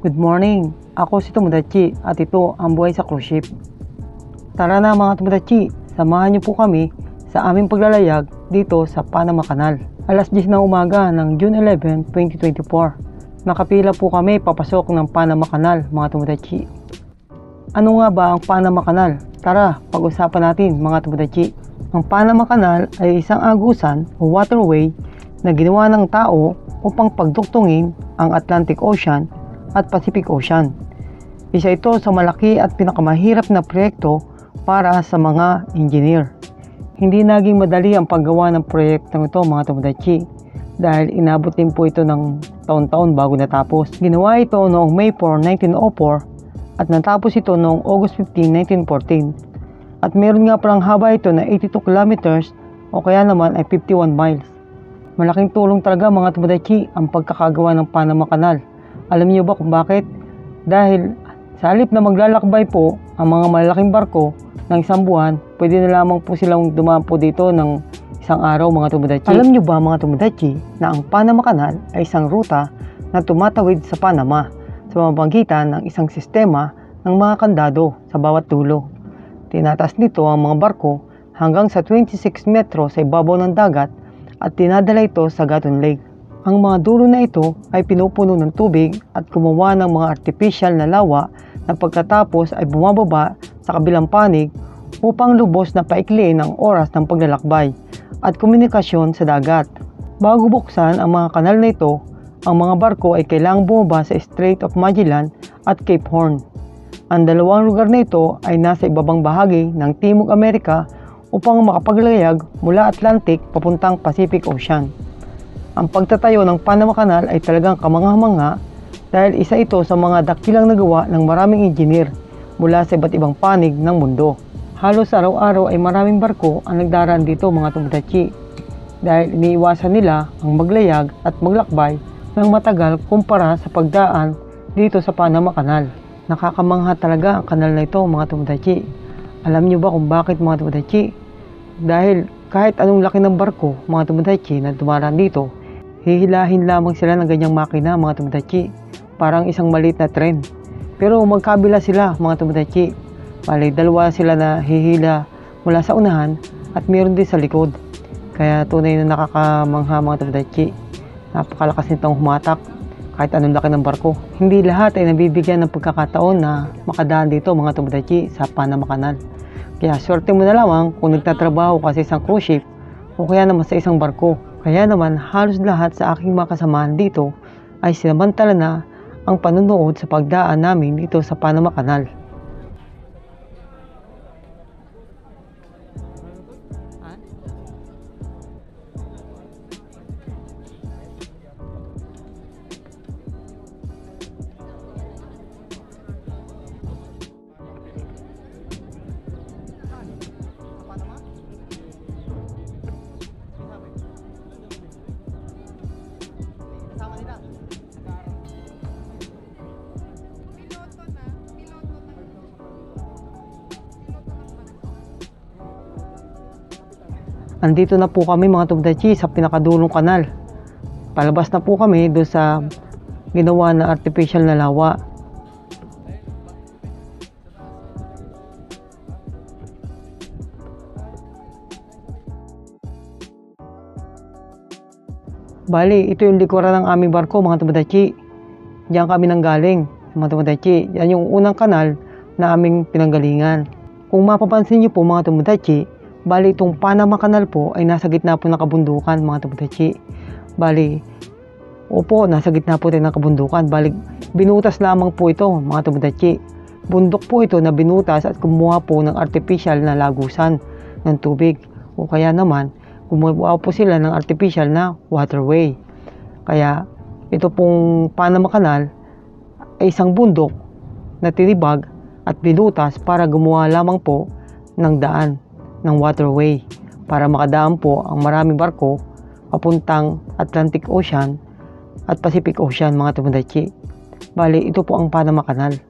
Good morning! Ako si Tomodachi at ito ang buhay sa cruise ship. Tara na mga Tomodachi, samahan niyo po kami sa aming paglalayag dito sa Panama Canal. Alas 10 ng umaga ng June 11, 2024. Nakapila po kami papasok ng Panama Canal mga Tomodachi. Ano nga ba ang Panama Canal? Tara, pag-usapan natin mga Tomodachi. Ang Panama Canal ay isang agusan o waterway na ginawa ng tao upang pagduktungin ang Atlantic Ocean at Pacific Ocean. Isa ito sa malaki at pinakamahirap na proyekto para sa mga engineer. Hindi naging madali ang paggawa ng proyektong ito mga Tomodachi dahil inabot din po ito ng taon-taon bago natapos. Ginawa ito noong May 4, 1904 at natapos ito noong August 15, 1914 at meron nga palang haba ito na 82 kilometers o kaya naman ay 51 miles. Malaking tulong talaga mga Tomodachi ang pagkakagawa ng Panama Canal. Alam niyo ba kung bakit? Dahil sa halip na maglalakbay po ang mga malalaking barko ng isang buwan, pwede na lamang po silang dumaan po dito ng isang araw mga Tomodachi. Alam niyo ba mga Tomodachi na ang Panama Canal ay isang ruta na tumatawid sa Panama sa pamamagitan ng isang sistema ng mga kandado sa bawat dulo. Tinatas nito ang mga barko hanggang sa 26 metro sa ibabaw ng dagat at dinadala ito sa Gatun Lake. Ang mga dulo na ito ay pinupuno ng tubig at gumawa ng mga artificial na lawa na pagkatapos ay bumababa sa kabilang panig upang lubos na paikliin ang oras ng paglalakbay at komunikasyon sa dagat. Bago buksan ang mga kanal na ito, ang mga barko ay kailangang bumaba sa Strait of Magellan at Cape Horn. Ang dalawang lugar na ito ay nasa ibabang bahagi ng Timog Amerika upang makapaglayag mula Atlantic papuntang Pacific Ocean. Ang pagtatayo ng Panama Canal ay talagang kamangha-mangha dahil isa ito sa mga dakilang nagawa ng maraming engineer mula sa iba't ibang panig ng mundo. Halos araw-araw ay maraming barko ang nagdaraan dito mga Tomodachi dahil iniiwasan nila ang maglayag at maglakbay ng matagal kumpara sa pagdaan dito sa Panama Canal. Nakakamangha talaga ang kanal na ito mga Tomodachi. Alam niyo ba kung bakit mga Tomodachi? Dahil kahit anong laki ng barko mga Tomodachi na dumaraan dito, hihilahin lamang sila ng ganyang makina mga Tomodachi, parang isang maliit na tren. Pero magkabila sila mga Tomodachi, bali dalawa sila na hihila mula sa unahan at meron din sa likod. Kaya tunay na nakakamangha mga Tomodachi. Napakalakas nitong humatak kahit anong laki ng barko. Hindi lahat ay nabibigyan ng pagkakataon na makadaan dito mga Tomodachi sa Panama Canal. Kaya swerte mo na lamang kung nagtatrabaho ka sa isang cruise ship o kaya naman sa isang barko. Kaya naman halos lahat sa aking mga kasamahan dito ay sinamantala na ang panunood sa pagdaan namin dito sa Panama Canal. Andito na po kami mga Tomodachi sa pinakadulong kanal. Palabas na po kami doon sa ginawa na artificial na lawa. Bali, ito yung likuran ng aming barko mga Tomodachi. Diyan kami nanggaling mga Tomodachi. Yan yung unang kanal na aming pinanggalingan. Kung mapapansin niyo po mga Tomodachi, bali itong Panama Canal po ay nasa gitna po ng kabundukan mga Tomodachi. Bali, opo, nasa gitna po tayo ng kabundukan. Bali, binutas lamang po ito mga Tomodachi. Bundok po ito na binutas at kumuha po ng artificial na lagusan ng tubig. O kaya naman, gumawa po sila ng artificial na waterway. Kaya, ito pong Panama Canal ay isang bundok na tinibag at binutas para gumawa lamang po ng daan ng waterway para makadaan po ang maraming barko papuntang Atlantic Ocean at Pacific Ocean mga Tomodachi. Bali, ito po ang Panama Canal.